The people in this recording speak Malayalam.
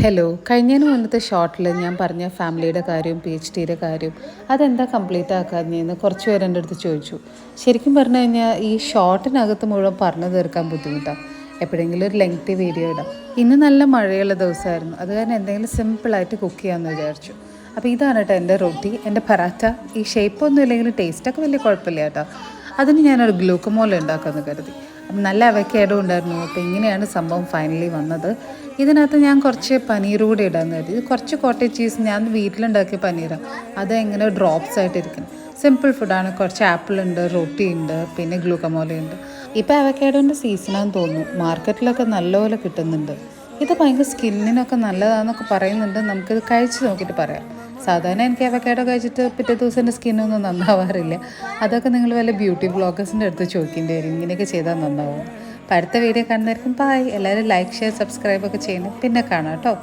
ഹലോ, കഴിഞ്ഞതിന് മുന്നത്തെ ഷോർട്ടിൽ ഞാൻ പറഞ്ഞ ഫാമിലിയുടെ കാര്യവും PhDയുടെ കാര്യവും അതെന്താ കംപ്ലീറ്റ് ആക്കാഞ്ഞെന്ന് കുറച്ച് പേര് എൻ്റെ അടുത്ത് ചോദിച്ചു. ശരിക്കും പറഞ്ഞു കഴിഞ്ഞാൽ ഈ ഷോർട്ടിനകത്ത് മുഴുവൻ പറഞ്ഞു തീർക്കാൻ ബുദ്ധിമുട്ടാണ്. എപ്പോഴെങ്കിലും ഒരു ലെങ്തി വീഡിയോ ഇടാം. ഇന്ന് നല്ല മഴയുള്ള ദിവസമായിരുന്നു, അത് കാരണം എന്തെങ്കിലും സിമ്പിളായിട്ട് കുക്ക് ചെയ്യാമെന്ന് വിചാരിച്ചു. അപ്പോൾ ഇതാണ് കേട്ടോ എൻ്റെ റൊട്ടി, എൻ്റെ പറാറ്റ. ഈ ഷേപ്പൊന്നും ഇല്ലെങ്കിലും ടേസ്റ്റൊക്കെ വലിയ കുഴപ്പമില്ല കേട്ടോ. അതിന് ഞാനൊരു ഗ്ലൂക്കമോൾ ഉണ്ടാക്കാമെന്ന് കരുതി. അപ്പം നല്ല അവയ്ക്കാഡോ ഉണ്ടായിരുന്നു. അപ്പോൾ ഇങ്ങനെയാണ് സംഭവം ഫൈനലി വന്നത്. ഇതിനകത്ത് ഞാൻ കുറച്ച് പനീർ കൂടി ഇടാമെന്ന് കരുതി. ഇത് കുറച്ച് കോട്ടേജ് ചീസ് ഞാൻ വീട്ടിലുണ്ടാക്കിയ പനീറാണ്. അത് എങ്ങനെ ഡ്രോപ്സ് ആയിട്ടിരിക്കും. സിമ്പിൾ ഫുഡാണ്. കുറച്ച് ആപ്പിൾ ഉണ്ട്, റൊട്ടി ഉണ്ട്, പിന്നെ ഗ്ലൂക്കമോളയുണ്ട്. ഇപ്പോൾ അവയ്ക്കാഡോൻ്റെ സീസണാന്ന് തോന്നുന്നു. മാർക്കറ്റിലൊക്കെ നല്ലപോലെ കിട്ടുന്നുണ്ട്. ഇത് ഭയങ്കര സ്കിന്നിനൊക്കെ നല്ലതാണെന്നൊക്കെ പറയുന്നുണ്ട്. നമുക്കിത് കഴിച്ച് നോക്കിയിട്ട് പറയാം. സാധാരണ എനിക്ക് അവക്കാഡോ കഴിച്ചിട്ട് പിറ്റേ ദിവസം എൻ്റെ സ്കിന്നൊന്നും നന്നാവാറില്ല. അതൊക്കെ നിങ്ങൾ വല്ല ബ്യൂട്ടി വ്ളോഗേഴ്സിൻ്റെ അടുത്ത് ചോദിക്കേണ്ടി വരും, ഇങ്ങനെയൊക്കെ ചെയ്താൽ നന്നാവും. അപ്പോൾ അടുത്ത വീഡിയോ കാണുന്നതായിരിക്കും. ബൈ. എല്ലാവരും ലൈക്ക്, ഷെയർ, സബ്സ്ക്രൈബൊക്കെ ചെയ്യണം. പിന്നെ കാണാം കേട്ടോ.